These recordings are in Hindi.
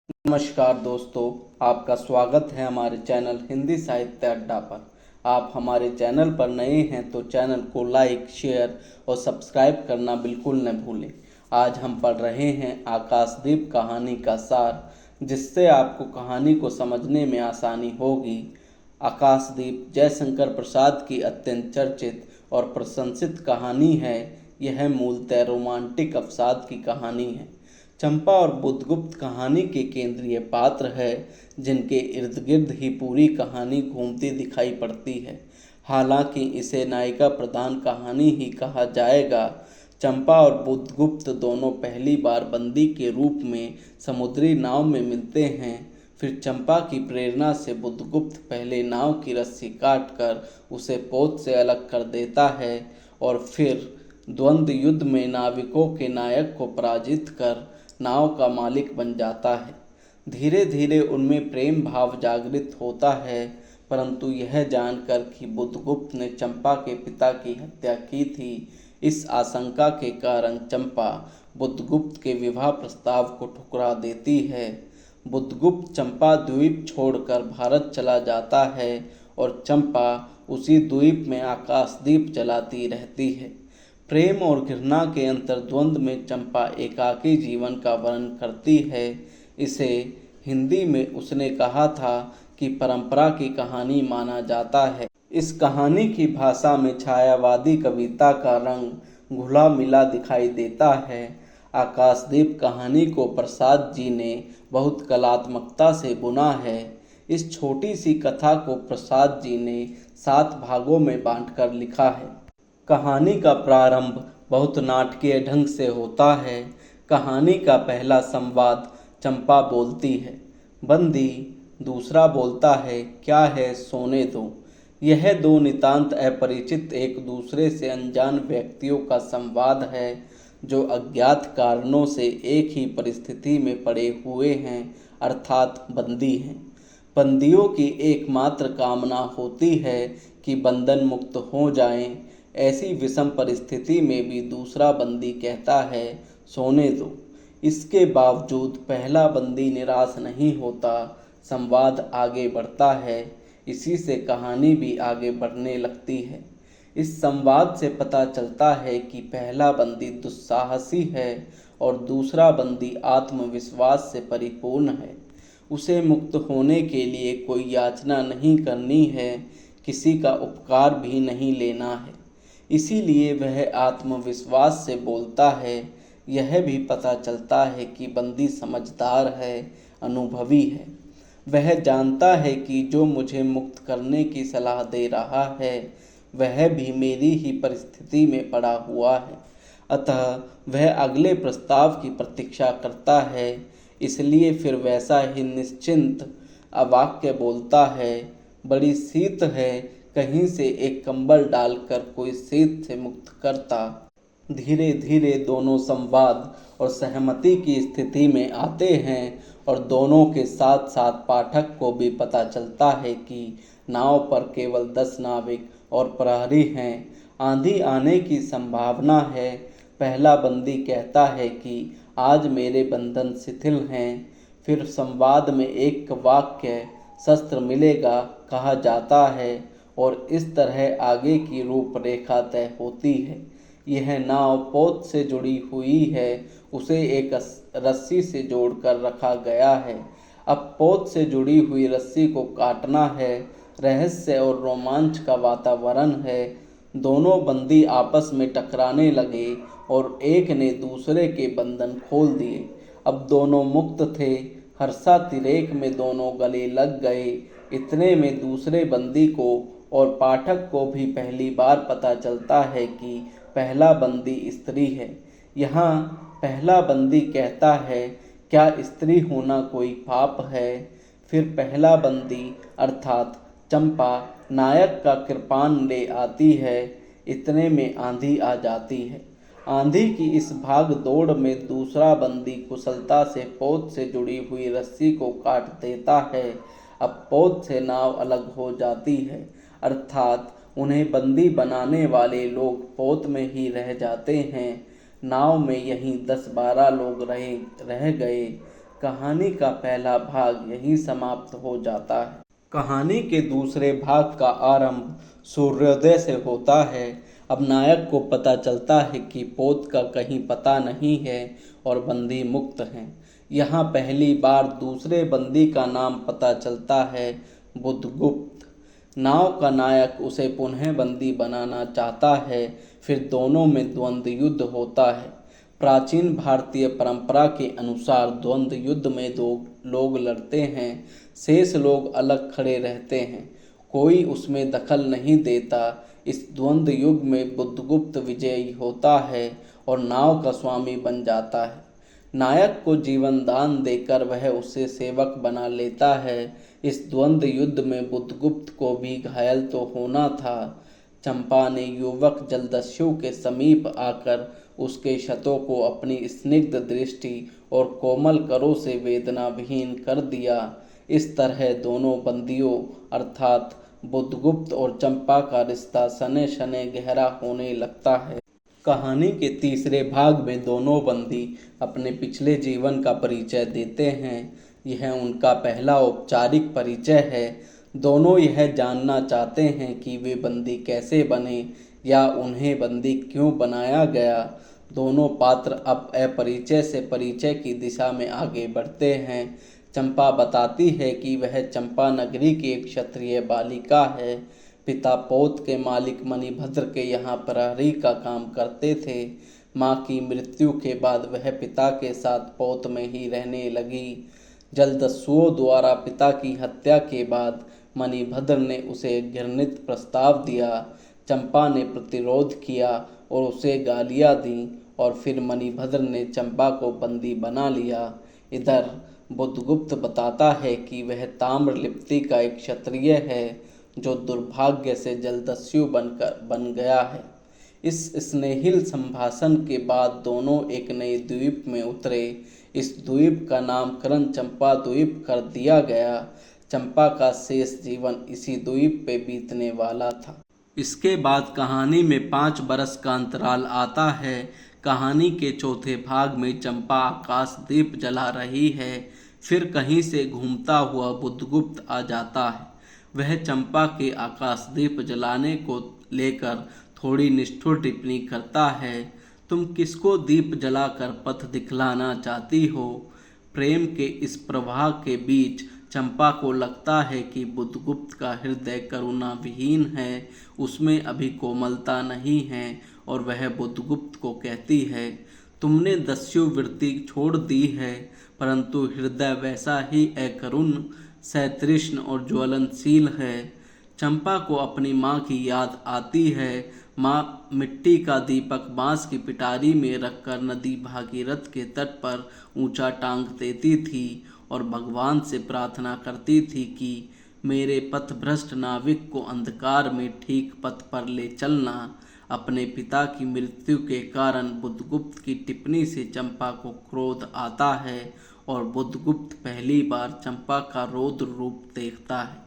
नमस्कार दोस्तों, आपका स्वागत है हमारे चैनल हिंदी साहित्य अड्डा पर। आप हमारे चैनल पर नए हैं तो चैनल को लाइक, शेयर और सब्सक्राइब करना बिल्कुल न भूलें। आज हम पढ़ रहे हैं आकाशदीप कहानी का सार, जिससे आपको कहानी को समझने में आसानी होगी। आकाशदीप जयशंकर प्रसाद की अत्यंत चर्चित और प्रशंसित कहानी है। यह मूलतः रोमांटिक अवसाद की कहानी है। चंपा और बुद्धगुप्त कहानी के केंद्रीय पात्र है, जिनके इर्द गिर्द ही पूरी कहानी घूमती दिखाई पड़ती है। हालांकि इसे नायिका प्रधान कहानी ही कहा जाएगा। चंपा और बुद्धगुप्त दोनों पहली बार बंदी के रूप में समुद्री नाव में मिलते हैं। फिर चंपा की प्रेरणा से बुद्धगुप्त पहले नाव की रस्सी काटकर उसे पोत से अलग कर देता है और फिर द्वंद्व युद्ध में नाविकों के नायक को पराजित कर नाव का मालिक बन जाता है। धीरे धीरे उनमें प्रेम भाव जागृत होता है, परंतु यह जानकर कि बुद्धगुप्त ने चंपा के पिता की हत्या की थी, इस आशंका के कारण चंपा बुद्धगुप्त के विवाह प्रस्ताव को ठुकरा देती है। बुद्धगुप्त चंपा द्वीप छोड़कर भारत चला जाता है और चंपा उसी द्वीप में आकाशदीप जलाती रहती है। प्रेम और घृणा के अंतर्द्वंद में चंपा एकाकी जीवन का वर्णन करती है। इसे हिंदी में उसने कहा था कि परंपरा की कहानी माना जाता है। इस कहानी की भाषा में छायावादी कविता का रंग घुला मिला दिखाई देता है। आकाशदीप कहानी को प्रसाद जी ने बहुत कलात्मकता से बुना है। इस छोटी सी कथा को प्रसाद जी ने 7 भागों में बांटकर लिखा है। कहानी का प्रारंभ बहुत नाटकीय ढंग से होता है। कहानी का पहला संवाद चंपा बोलती है, बंदी। दूसरा बोलता है, क्या है, सोने दो। यह दो नितांत अपरिचित एक दूसरे से अनजान व्यक्तियों का संवाद है, जो अज्ञात कारणों से एक ही परिस्थिति में पड़े हुए हैं, अर्थात बंदी हैं। बंदियों की एकमात्र कामना होती है कि बंधन मुक्त हो जाएं। ऐसी विषम परिस्थिति में भी दूसरा बंदी कहता है, सोने दो। इसके बावजूद पहला बंदी निराश नहीं होता। संवाद आगे बढ़ता है। इसी से कहानी भी आगे बढ़ने लगती है। इस संवाद से पता चलता है कि पहला बंदी दुस्साहसी है और दूसरा बंदी आत्मविश्वास से परिपूर्ण है। उसे मुक्त होने के लिए कोई याचना नहीं करनी है, किसी का उपकार भी नहीं लेना है। इसीलिए वह आत्मविश्वास से बोलता है। यह भी पता चलता है कि बंदी समझदार है, अनुभवी है। वह जानता है कि जो मुझे मुक्त करने की सलाह दे रहा है, वह भी मेरी ही परिस्थिति में पड़ा हुआ है। अतः वह अगले प्रस्ताव की प्रतीक्षा करता है। इसलिए फिर वैसा ही निश्चिंत अवाक्य बोलता है, बड़ी शीत है, कहीं से एक कंबल डालकर कोई शीत से मुक्त करता। धीरे धीरे दोनों संवाद और सहमति की स्थिति में आते हैं और दोनों के साथ साथ पाठक को भी पता चलता है कि नाव पर केवल 10 नाविक और प्रहरी हैं। आंधी आने की संभावना है। पहला बंदी कहता है कि आज मेरे बंधन शिथिल हैं। फिर संवाद में एक वाक्य, शस्त्र मिलेगा, कहा जाता है और इस तरह आगे की रूपरेखा तय होती है। यह नाव पोत से जुड़ी हुई है, उसे एक रस्सी से जोड़कर रखा गया है। अब पोत से जुड़ी हुई रस्सी को काटना है। रहस्य और रोमांच का वातावरण है। दोनों बंदी आपस में टकराने लगे और एक ने दूसरे के बंधन खोल दिए। अब दोनों मुक्त थे। हर्षातिरेक में दोनों गले लग गए। इतने में दूसरे बंदी को और पाठक को भी पहली बार पता चलता है कि पहला बंदी स्त्री है। यहाँ पहला बंदी कहता है, क्या स्त्री होना कोई पाप है? फिर पहला बंदी अर्थात चंपा नायक का कृपाण ले आती है। इतने में आंधी आ जाती है। आंधी की इस भाग दौड़ में दूसरा बंदी कुशलता से पोत से जुड़ी हुई रस्सी को काट देता है। अब पोत से नाव अलग हो जाती है, अर्थात उन्हें बंदी बनाने वाले लोग पोत में ही रह जाते हैं। नाव में यहीं 10-12 लोग रह गए। कहानी का पहला भाग यहीं समाप्त हो जाता है। कहानी के दूसरे भाग का आरंभ सूर्योदय से होता है। अब नायक को पता चलता है कि पोत का कहीं पता नहीं है और बंदी मुक्त हैं। यहाँ पहली बार दूसरे बंदी का नाम पता चलता है, बुधगुप्त। नाव का नायक उसे पुनः बंदी बनाना चाहता है। फिर दोनों में द्वंद्व युद्ध होता है। प्राचीन भारतीय परंपरा के अनुसार द्वंद्व युद्ध में दो लोग लड़ते हैं, शेष लोग अलग खड़े रहते हैं, कोई उसमें दखल नहीं देता। इस द्वंद्व युग में बुधगुप्त विजयी होता है और नाव का स्वामी बन जाता है। नायक को जीवन दान देकर वह उसे सेवक बना लेता है। इस द्वंद्व युद्ध में बुधगुप्त को भी घायल तो होना था। चंपा ने युवक जलदस्यु के समीप आकर उसके क्षतों को अपनी स्निग्ध दृष्टि और कोमल करों से वेदना विहीन कर दिया। इस तरह दोनों बंदियों अर्थात बुधगुप्त और चंपा का रिश्ता सने सने गहरा होने लगता है। कहानी के तीसरे भाग में दोनों बंदी अपने पिछले जीवन का परिचय देते हैं। यह उनका पहला औपचारिक परिचय है। दोनों यह जानना चाहते हैं कि वे बंदी कैसे बने या उन्हें बंदी क्यों बनाया गया। दोनों पात्र अब अपरिचय से परिचय की दिशा में आगे बढ़ते हैं। चंपा बताती है कि वह चंपा नगरी की एक क्षत्रिय बालिका है। पिता पोत के मालिक मणिभद्र के यहाँ प्रहरी का काम करते थे। माँ की मृत्यु के बाद वह पिता के साथ पोत में ही रहने लगी। जलदस्युओं द्वारा पिता की हत्या के बाद मणिभद्र ने उसे घृणित प्रस्ताव दिया। चंपा ने प्रतिरोध किया और उसे गालियाँ दी और फिर मणिभद्र ने चंपा को बंदी बना लिया। इधर बुधगुप्त बताता है कि वह ताम्रलिप्ति का एक क्षत्रिय है जो दुर्भाग्य से जलदस्यु बन गया है। इस स्नेहिल संभाषण के बाद दोनों एक नए द्वीप में उतरे। इस द्वीप का नामकरण चंपा द्वीप कर दिया गया। चंपा का शेष जीवन इसी द्वीप पे बीतने वाला था। इसके बाद कहानी में 5 बरस का अंतराल आता है। कहानी के चौथे भाग में चंपा आकाश दीप जला रही है। फिर कहीं से घूमता हुआ बुधगुप्त आ जाता है। वह चंपा के आकाश दीप जलाने को लेकर थोड़ी निष्ठुर टिप्पणी करता है। तुम किसको दीप जलाकर पथ दिखलाना चाहती हो? प्रेम के इस प्रवाह के बीच चंपा को लगता है कि बुधगुप्त का हृदय करुणा विहीन है, उसमें अभी कोमलता नहीं है और वह बुधगुप्त को कहती है, तुमने दस्युवृत्ति छोड़ दी है परंतु हृदय वैसा ही अकरुण, सतृष्ण और ज्वलनशील है। चंपा को अपनी माँ की याद आती है। माँ मिट्टी का दीपक बांस की पिटारी में रखकर नदी भागीरथ के तट पर ऊंचा टांग देती थी और भगवान से प्रार्थना करती थी कि मेरे पथभ्रष्ट नाविक को अंधकार में ठीक पथ पर ले चलना। अपने पिता की मृत्यु के कारण बुधगुप्त की टिप्पणी से चंपा को क्रोध आता है और बुधगुप्त पहली बार चंपा का रौद्र रूप देखता है।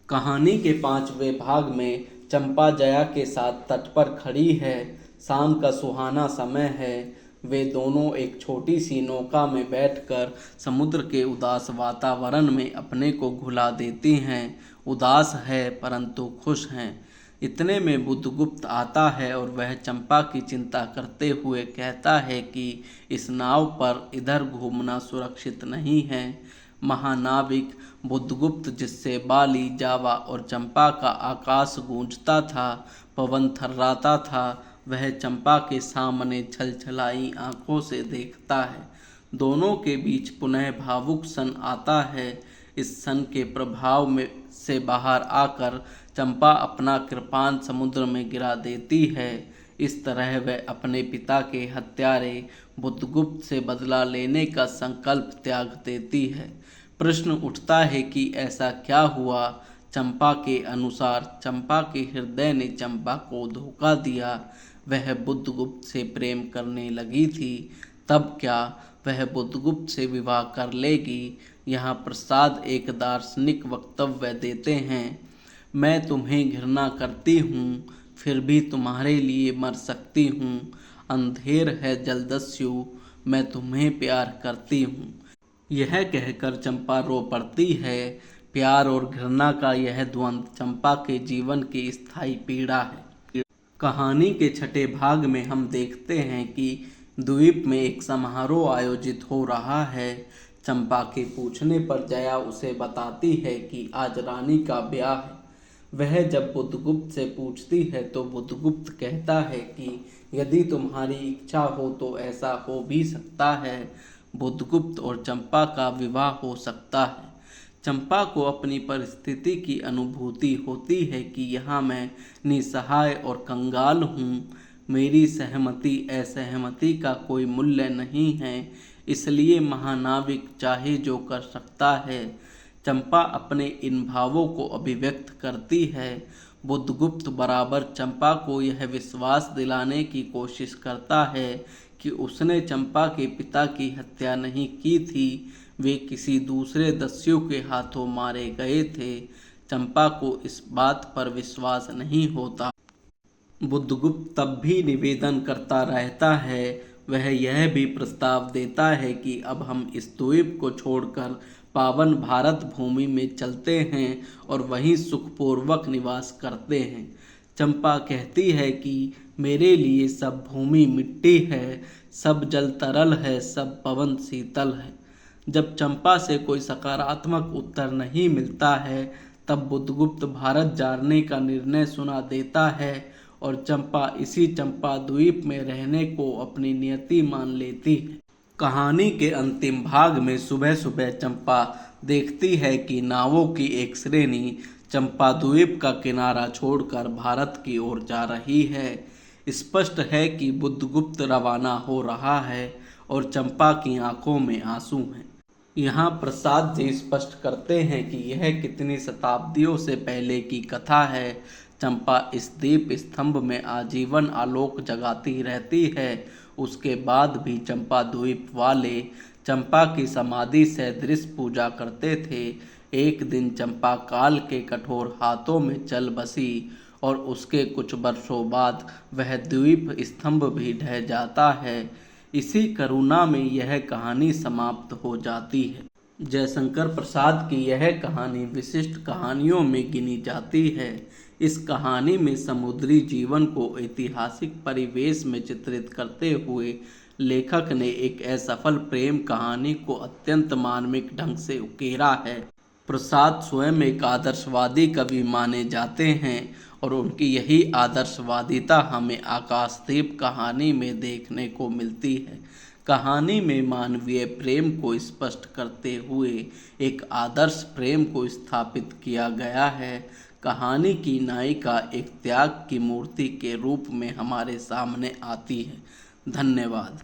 कहानी के 5वें भाग में चंपा जया के साथ तट पर खड़ी है। शाम का सुहाना समय है। वे दोनों एक छोटी सी नौका में बैठकर समुद्र के उदास वातावरण में अपने को घुला देती हैं। उदास है परंतु खुश हैं। इतने में बुधगुप्त आता है और वह चंपा की चिंता करते हुए कहता है कि इस नाव पर इधर घूमना सुरक्षित नहीं है। महानाविक बुधगुप्त, जिससे बाली, जावा और चंपा का आकाश गूंजता था, पवन थर्राता था, वह चंपा के सामने छलछलाई आंखों से देखता है। दोनों के बीच पुनः भावुक सन आता है। इस सन के प्रभाव में से बाहर आकर चंपा अपना कृपाण समुद्र में गिरा देती है। इस तरह वह अपने पिता के हत्यारे बुधगुप्त से बदला लेने का संकल्प त्याग देती है। प्रश्न उठता है कि ऐसा क्या हुआ? चंपा के अनुसार चंपा के हृदय ने चंपा को धोखा दिया। वह बुधगुप्त से प्रेम करने लगी थी। तब क्या वह बुधगुप्त से विवाह कर लेगी? यहाँ प्रसाद एक दार्शनिक वक्तव्य देते हैं, मैं तुम्हें घृणा करती हूँ फिर भी तुम्हारे लिए मर सकती हूँ। अंधेर है जलदस्यु, मैं तुम्हें प्यार करती हूँ। यह कहकर चंपा रो पड़ती है। प्यार और घृणा का यह द्वंद्व चंपा के जीवन की स्थायी पीड़ा है। कहानी के छठे भाग में हम देखते हैं कि द्वीप में एक समारोह आयोजित हो रहा है। चंपा के पूछने पर जया उसे बताती है कि आज रानी का ब्याह है। वह जब बुद्धगुप्त से पूछती है तो बुद्धगुप्त कहता है कि यदि तुम्हारी इच्छा हो तो ऐसा हो भी सकता है। बुद्धगुप्त और चंपा का विवाह हो सकता है। चंपा को अपनी परिस्थिति की अनुभूति होती है कि यहाँ मैं निसहाय और कंगाल हूँ। मेरी सहमति असहमति का कोई मूल्य नहीं है, इसलिए महानाविक चाहे जो कर सकता है। चंपा अपने इन भावों को अभिव्यक्त करती है। बुद्धगुप्त बराबर चंपा को यह विश्वास दिलाने की कोशिश करता है कि उसने चंपा के पिता की हत्या नहीं की थी, वे किसी दूसरे दस्यु के हाथों मारे गए थे। चंपा को इस बात पर विश्वास नहीं होता। बुद्धगुप्त तब भी निवेदन करता रहता है। वह यह भी प्रस्ताव देता है कि अब हम इस द्वीप को छोड़कर पावन भारत भूमि में चलते हैं और वहीं सुखपूर्वक निवास करते हैं। चंपा कहती है कि मेरे लिए सब भूमि मिट्टी है, सब जल तरल है, सब पवन शीतल है। जब चंपा से कोई सकारात्मक उत्तर नहीं मिलता है तब बुद्धगुप्त भारत जाने का निर्णय सुना देता है और चंपा इसी चंपा द्वीप में रहने को अपनी नियति मान लेती है। कहानी के अंतिम भाग में सुबह सुबह चंपा देखती है कि नावों की एक श्रेणी चंपा द्वीप का किनारा छोड़कर भारत की ओर जा रही है। स्पष्ट है कि बुद्धगुप्त रवाना हो रहा है और चंपा की आंखों में आंसू हैं। यहाँ प्रसाद जी स्पष्ट करते हैं कि यह कितनी शताब्दियों से पहले की कथा है। चंपा इस दीप स्तंभ में आजीवन आलोक जगाती रहती है। उसके बाद भी चंपा द्वीप वाले चंपा की समाधि सदृश पूजा करते थे। एक दिन चंपा काल के कठोर हाथों में चल बसी और उसके कुछ वर्षों बाद वह द्वीप स्तंभ भी ढह जाता है। इसी करुणा में यह कहानी समाप्त हो जाती है। जयशंकर प्रसाद की यह कहानी विशिष्ट कहानियों में गिनी जाती है। इस कहानी में समुद्री जीवन को ऐतिहासिक परिवेश में चित्रित करते हुए लेखक ने एक असफल प्रेम कहानी को अत्यंत मार्मिक ढंग से उकेरा है। प्रसाद स्वयं एक आदर्शवादी कवि माने जाते हैं और उनकी यही आदर्शवादिता हमें आकाशदीप कहानी में देखने को मिलती है। कहानी में मानवीय प्रेम को स्पष्ट करते हुए एक आदर्श प्रेम को स्थापित किया गया है। कहानी की नायिका एक त्याग की मूर्ति के रूप में हमारे सामने आती है। धन्यवाद।